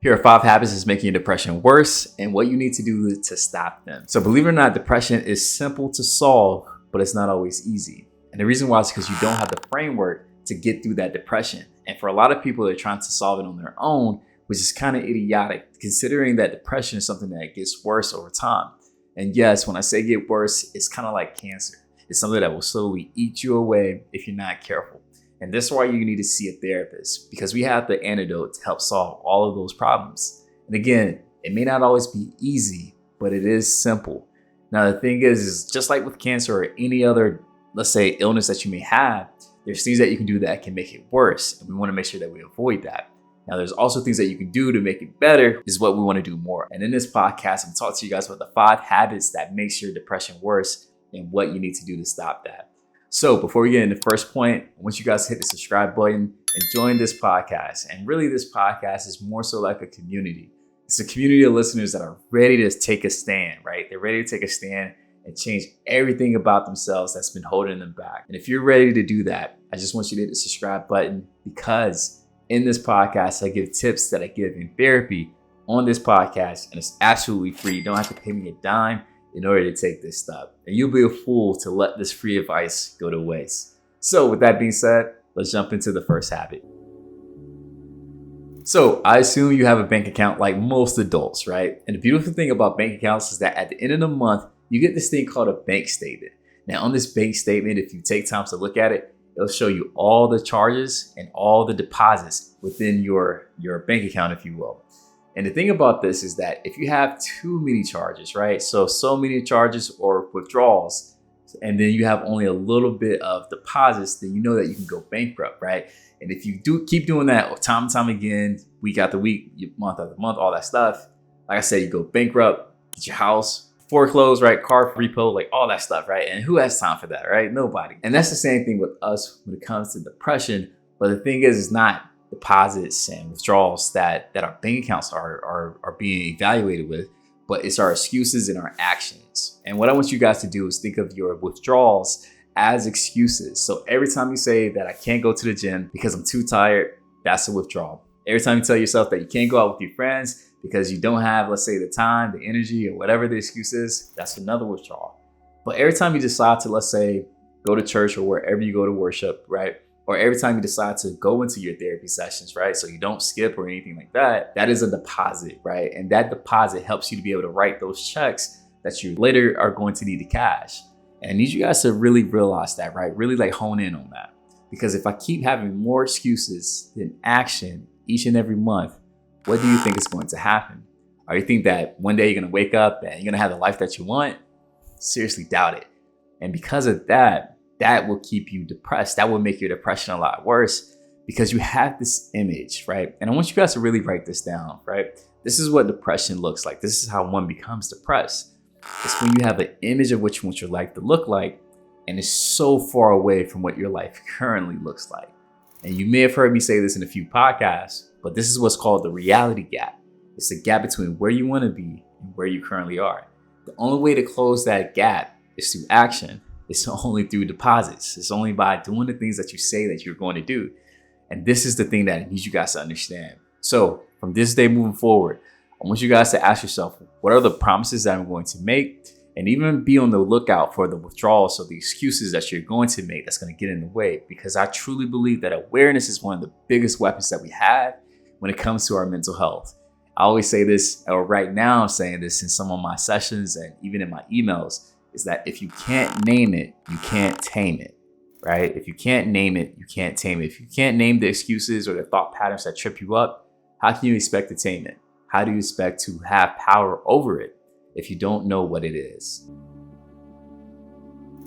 Here are 5 habits that's making your depression worse and what you need to do to stop them. So believe it or not, depression is simple to solve, but it's not always easy. And the reason why is because you don't have the framework to get through that depression. And for a lot of people, they're trying to solve it on their own, which is kind of idiotic, considering that depression is something that gets worse over time. And yes, when I say get worse, it's kind of like cancer. It's something that will slowly eat you away if you're not careful. And that's why you need to see a therapist, because we have the antidote to help solve all of those problems. And again, it may not always be easy, but it is simple. Now, the thing is just like with cancer or any other, let's say, illness that you may have, there's things that you can do that can make it worse. And we want to make sure that we avoid that. Now, there's also things that you can do to make it better, is what we want to do more. And in this podcast, I'm talking to you guys about the 5 habits that makes your depression worse and what you need to do to stop that. So before we get into the first point, I want you guys to hit the subscribe button and join this podcast. And really, this podcast is more so like a community. It's a community of listeners that are ready to take a stand, right? They're ready to take a stand and change everything about themselves that's been holding them back. And if you're ready to do that, I just want you to hit the subscribe button, because in this podcast, I give tips that I give in therapy on this podcast, and it's absolutely free. You don't have to pay me a dime in order to take this stuff. And you'll be a fool to let this free advice go to waste. So with that being said, let's jump into the first habit. So I assume you have a bank account like most adults, right? And the beautiful thing about bank accounts is that at the end of the month, you get this thing called a bank statement. Now on this bank statement, if you take time to look at it, it'll show you all the charges and all the deposits within your bank account, if you will. And the thing about this is that if you have too many charges, right? So many charges or withdrawals, and then you have only a little bit of deposits, then you know that you can go bankrupt, right? And if you do keep doing that time and time again, week after week, month after month, all that stuff, like I said, you go bankrupt, get your house foreclosed, right? Car repo, like all that stuff, right? And who has time for that, right? Nobody. And that's the same thing with us when it comes to depression. But the thing is, it's not deposits and withdrawals that our bank accounts are being evaluated with, but it's our excuses and our actions. And what I want you guys to do is think of your withdrawals as excuses. So every time you say that I can't go to the gym because I'm too tired, that's a withdrawal. Every time you tell yourself that you can't go out with your friends because you don't have, let's say, the time, the energy, or whatever the excuse is, that's another withdrawal. But every time you decide to, let's say, go to church or wherever you go to worship, right? Or every time you decide to go into your therapy sessions, right? So you don't skip or anything like that, that is a deposit, right? And that deposit helps you to be able to write those checks that you later are going to need to cash. And I need you guys to really realize that, right? Really like hone in on that. Because if I keep having more excuses than action each and every month, what do you think is going to happen? Or you think that one day you're going to wake up and you're going to have the life that you want? Seriously doubt it. And because of that, that will keep you depressed. That will make your depression a lot worse, because you have this image, right? And I want you guys to really write this down, right? This is what depression looks like. This is how one becomes depressed. It's when you have an image of what you want your life to look like, and it's so far away from what your life currently looks like. And you may have heard me say this in a few podcasts, but this is what's called the reality gap. It's the gap between where you want to be and where you currently are. The only way to close that gap is through action. It's only through deposits. It's only by doing the things that you say that you're going to do. And this is the thing that I need you guys to understand. So from this day moving forward, I want you guys to ask yourself, what are the promises that I'm going to make? And even be on the lookout for the withdrawals or the excuses that you're going to make that's going to get in the way. Because I truly believe that awareness is one of the biggest weapons that we have when it comes to our mental health. I always say this, or right now I'm saying this in some of my sessions and even in my emails, is that if you can't name it, you can't tame it, right? If you can't name it, you can't tame it. If you can't name the excuses or the thought patterns that trip you up, how can you expect to tame it? How do you expect to have power over it if you don't know what it is?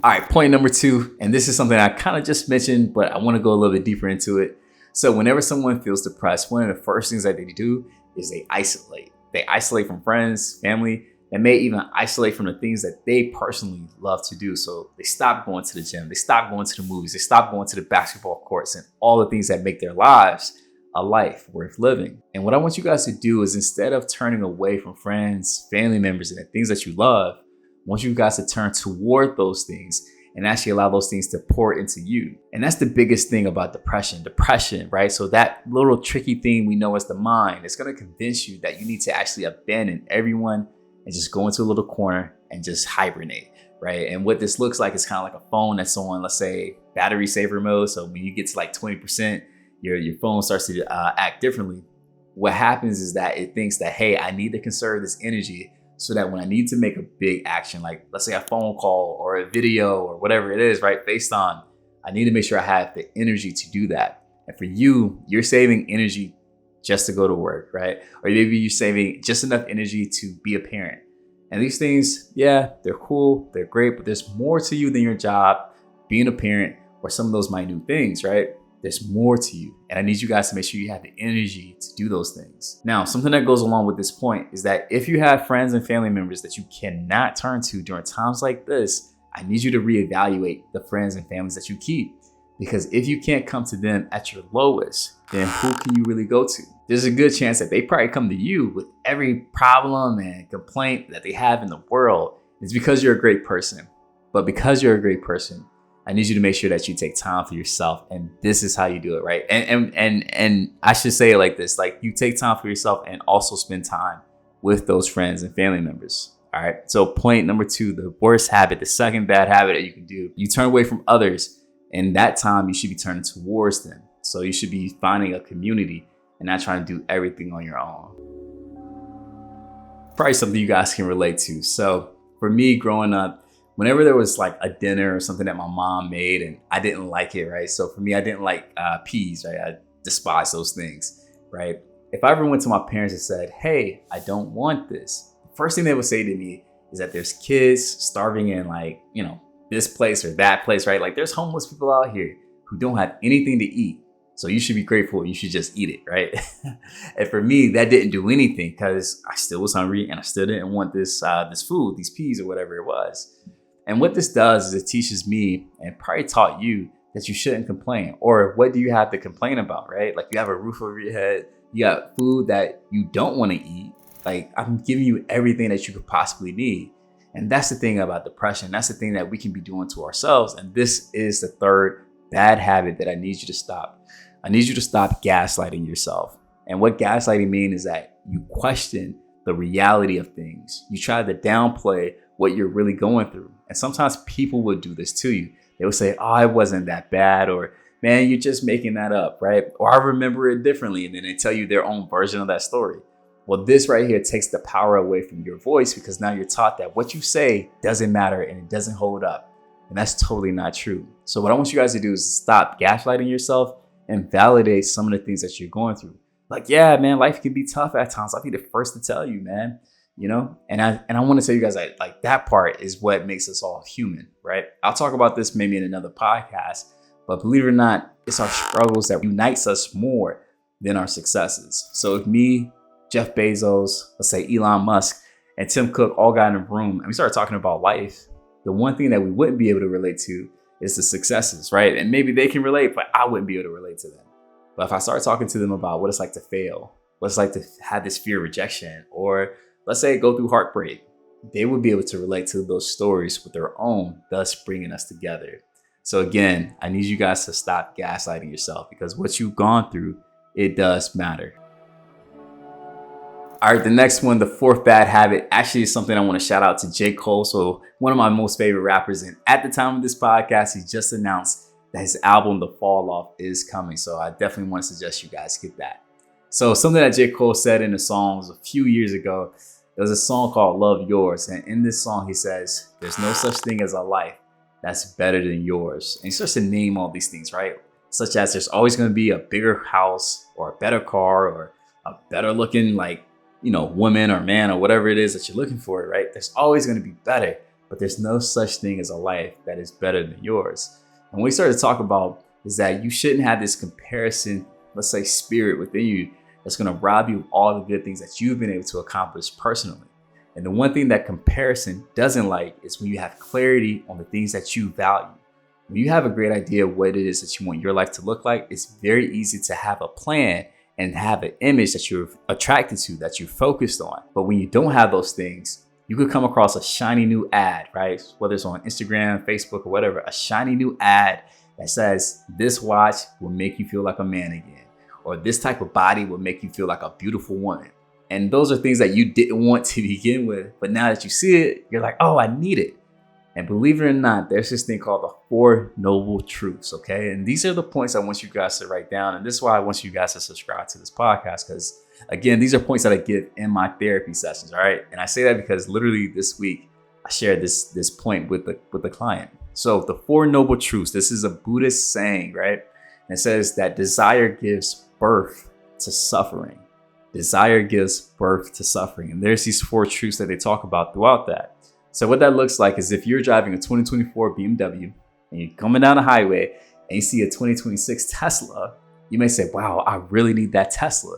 All right, point number 2, and this is something I kind of just mentioned, but I want to go a little bit deeper into it. So whenever someone feels depressed, one of the first things that they do is they isolate. They isolate from friends, family, and may even isolate from the things that they personally love to do. So they stop going to the gym, they stop going to the movies, they stop going to the basketball courts and all the things that make their lives a life worth living. And what I want you guys to do is, instead of turning away from friends, family members, and the things that you love, I want you guys to turn toward those things and actually allow those things to pour into you. And that's the biggest thing about depression, right? So that little tricky thing we know as the mind, it's going to convince you that you need to actually abandon everyone and just go into a little corner and just hibernate, right? And what this looks like is kind of like a phone that's on, let's say, battery saver mode. So when you get to like 20%, your phone starts to act differently. What happens is that it thinks that, hey, I need to conserve this energy so that when I need to make a big action, like let's say a phone call or a video or whatever it is, right, FaceTime, I need to make sure I have the energy to do that. And for you, you're saving energy just to go to work, right? Or maybe you're saving just enough energy to be a parent. And these things, yeah, they're cool, they're great, but there's more to you than your job, being a parent, or some of those minute things, right? There's more to you. And I need you guys to make sure you have the energy to do those things. Now, something that goes along with this point is that if you have friends and family members that you cannot turn to during times like this, I need you to reevaluate the friends and families that you keep. Because if you can't come to them at your lowest, then who can you really go to? There's a good chance that they probably come to you with every problem and complaint that they have in the world. It's because you're a great person. But because you're a great person, I need you to make sure that you take time for yourself. And this is how you do it, right? And I should say it like this, like you take time for yourself and also spend time with those friends and family members. All right. So point number 2, the worst habit, the second bad habit that you can do, you turn away from others. And that time you should be turning towards them. So you should be finding a community and not trying to do everything on your own. Probably something you guys can relate to. So for me growing up, whenever there was like a dinner or something that my mom made and I didn't like it, right? So for me, I didn't like peas, right? I despise those things, right? If I ever went to my parents and said, hey, I don't want this, the first thing they would say to me is that there's kids starving in like, this place or that place, right? Like there's homeless people out here who don't have anything to eat. So you should be grateful. You should just eat it, right? And for me, that didn't do anything because I still was hungry and I still didn't want this food, these peas or whatever it was. And what this does is it teaches me and probably taught you that you shouldn't complain. Or what do you have to complain about, right? Like you have a roof over your head, you got food that you don't want to eat. Like I'm giving you everything that you could possibly need. And that's the thing about depression. That's the thing that we can be doing to ourselves. And this is the third bad habit that I need you to stop. I need you to stop gaslighting yourself. And what gaslighting means is that you question the reality of things. You try to downplay what you're really going through. And sometimes people will do this to you. They will say, oh, it wasn't that bad. Or, man, you're just making that up, right? Or I remember it differently. And then they tell you their own version of that story. Well, this right here takes the power away from your voice because now you're taught that what you say doesn't matter and it doesn't hold up. And that's totally not true. So what I want you guys to do is stop gaslighting yourself and validate some of the things that you're going through. Like, yeah, man, life can be tough at times. I'll be the first to tell you, man, and I want to tell you guys like that part is what makes us all human, right? I'll talk about this maybe in another podcast, but believe it or not, it's our struggles that unites us more than our successes. So if me, Jeff Bezos, let's say Elon Musk, and Tim Cook all got in a room and we started talking about life, the one thing that we wouldn't be able to relate to is the successes, right? And maybe they can relate, but I wouldn't be able to relate to them. But if I start talking to them about what it's like to fail, what it's like to have this fear of rejection, or let's say go through heartbreak, they would be able to relate to those stories with their own, thus bringing us together. So again, I need you guys to stop gaslighting yourself because what you've gone through, it does matter. All right, the next one, the fourth bad habit, actually is something I want to shout out to J. Cole. So one of my most favorite rappers. And at the time of this podcast, he just announced that his album, The Fall Off, is coming. So I definitely want to suggest you guys get that. So something that J. Cole said in the song was a few years ago. There was a song called Love Yours. And in this song, he says, there's no such thing as a life that's better than yours. And he starts to name all these things, right? Such as there's always going to be a bigger house or a better car or a better looking woman or man or whatever it is that you're looking for, right? There's always going to be better, but there's no such thing as a life that is better than yours. And what we started to talk about is that you shouldn't have this comparison, let's say spirit within you that's going to rob you of all the good things that you've been able to accomplish personally. And the one thing that comparison doesn't like is when you have clarity on the things that you value. When you have a great idea of what it is that you want your life to look like, it's very easy to have a plan and have an image that you're attracted to, that you're focused on. But when you don't have those things, You could come across a shiny new ad, right? Whether it's on Instagram, Facebook, or whatever, a shiny new ad that says this watch will make you feel like a man again, or this type of body will make you feel like a beautiful woman. And those are things that you didn't want to begin with, but now that you see it, you're like, oh, I need it. And believe it or not, there's this thing called the 4 Noble Truths, okay? And these are the points I want you guys to write down. And this is why I want you guys to subscribe to this podcast, because again, these are points that I give in my therapy sessions, all right? And I say that because literally this week, I shared this point with the client. So the 4 Noble Truths, this is a Buddhist saying, right? And it says that desire gives birth to suffering. Desire gives birth to suffering. And there's these 4 truths that they talk about throughout that. So what that looks like is if you're driving a 2024 BMW and you're coming down the highway and you see a 2026 Tesla, you may say, wow, I really need that Tesla.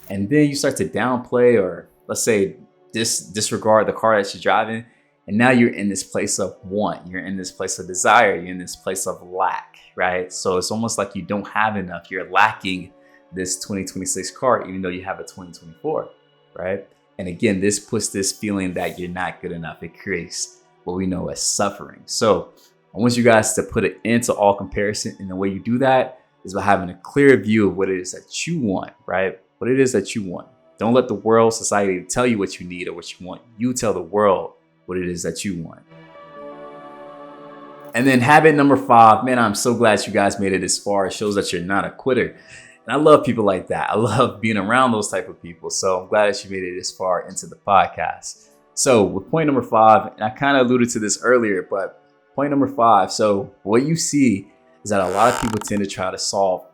And then you start to downplay, or let's say disregard the car that you're driving. And now you're in this place of want. You're in this place of desire. You're in this place of lack, right? So it's almost like you don't have enough. You're lacking this 2026 car, even though you have a 2024, right? And again, this puts this feeling that you're not good enough. It creates what we know as suffering. So I want you guys to put an end to all comparison. And the way you do that is by having a clear view of what it is that you want, right? What it is that you want. Don't let the world, society tell you what you need or what you want. You tell the world what it is that you want. And then habit number 5, man, I'm so glad you guys made it this far. It shows that you're not a quitter. And I love people like that. I love being around those type of people. So I'm glad that you made it this far into the podcast. So with point number 5, and I kind of alluded to this earlier, but point number 5. So what you see is that a lot of people tend to try to solve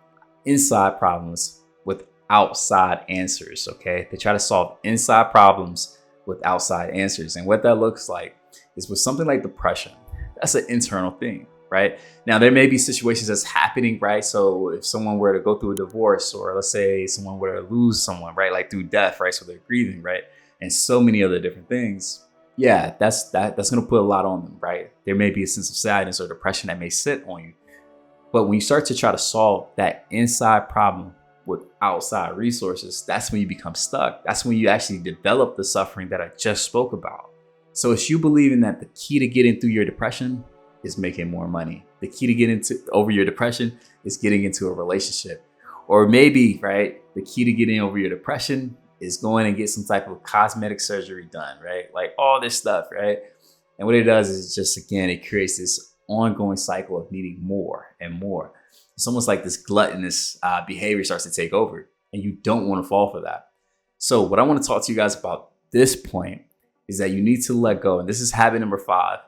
inside problems with outside answers. Okay. They try to solve inside problems with outside answers. And what that looks like is with something like depression. That's an internal thing. Right now, there may be situations that's happening, right? So if someone were to go through a divorce, or let's say someone were to lose someone, right? Like through death, right? So they're grieving, right? And so many other different things. Yeah, that's going to put a lot on them, right? There may be a sense of sadness or depression that may sit on you. But when you start to try to solve that inside problem with outside resources, that's when you become stuck. That's when you actually develop the suffering that I just spoke about. So it's you believing that the key to getting through your depression is making more money. The key to getting over your depression is getting into a relationship. Or maybe, right, the key to getting over your depression is going and get some type of cosmetic surgery done, right? Like all this stuff, right? And what it does is just, again, it creates this ongoing cycle of needing more and more. It's almost like this gluttonous behavior starts to take over, and you don't want to fall for that. So what I want to talk to you guys about this point is that you need to let go. And this is habit number 5.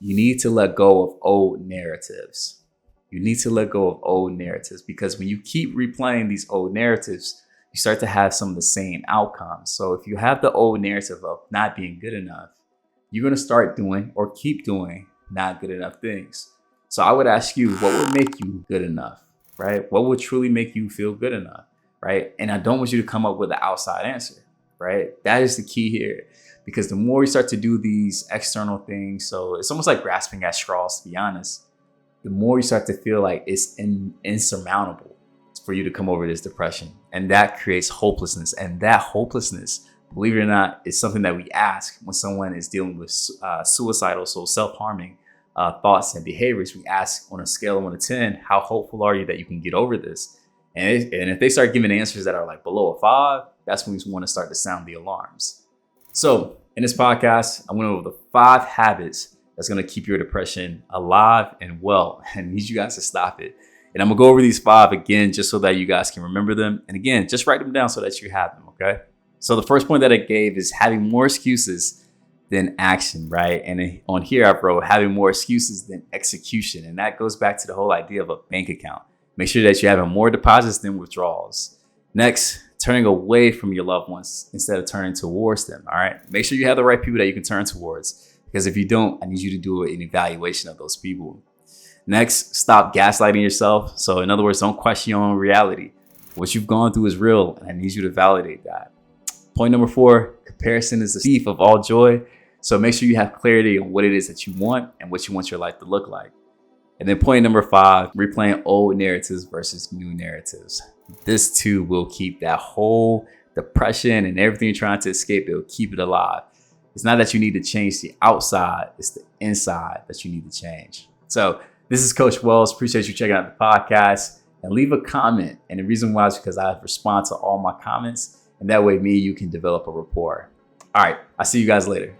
You need to let go of old narratives. You need to let go of old narratives, because when you keep replaying these old narratives, you start to have some of the same outcomes. So if you have the old narrative of not being good enough, you're going to start doing or keep doing not good enough things. So I would ask you, what would make you good enough, right? What would truly make you feel good enough, right? And I don't want you to come up with an outside answer, right? That is the key here. Because the more you start to do these external things, so it's almost like grasping at straws, to be honest, the more you start to feel like it's insurmountable for you to come over this depression. And that creates hopelessness. And that hopelessness, believe it or not, is something that we ask when someone is dealing with suicidal, so self-harming thoughts and behaviors. We ask on a scale of 1 to 10, how hopeful are you that you can get over this? And if they start giving answers that are like below a 5, that's when we want to start to sound the alarms. So in this podcast, I went over the 5 habits that's going to keep your depression alive and well. I need you guys to stop it. And I'm going to go over these 5 again, just so that you guys can remember them. And again, just write them down so that you have them, okay? So the first point that I gave is having more excuses than action, right? And on here I wrote having more excuses than execution. And that goes back to the whole idea of a bank account. Make sure that you're having more deposits than withdrawals. Next, turning away from your loved ones instead of turning towards them. All right. Make sure you have the right people that you can turn towards, because if you don't, I need you to do an evaluation of those people. Next, stop gaslighting yourself. So in other words, don't question your own reality. What you've gone through is real, and I need you to validate that. Point number 4, comparison is the thief of all joy. So make sure you have clarity on what it is that you want and what you want your life to look like. And then point number 5, replaying old narratives versus new narratives. This too will keep that whole depression and everything you're trying to escape. It will keep it alive. It's not that you need to change the outside, it's the inside that you need to change. So this is Coach Wells. Appreciate you checking out the podcast, and leave a comment. And the reason why is because I respond to all my comments, and that way me and you can develop a rapport. All right, I'll see you guys later.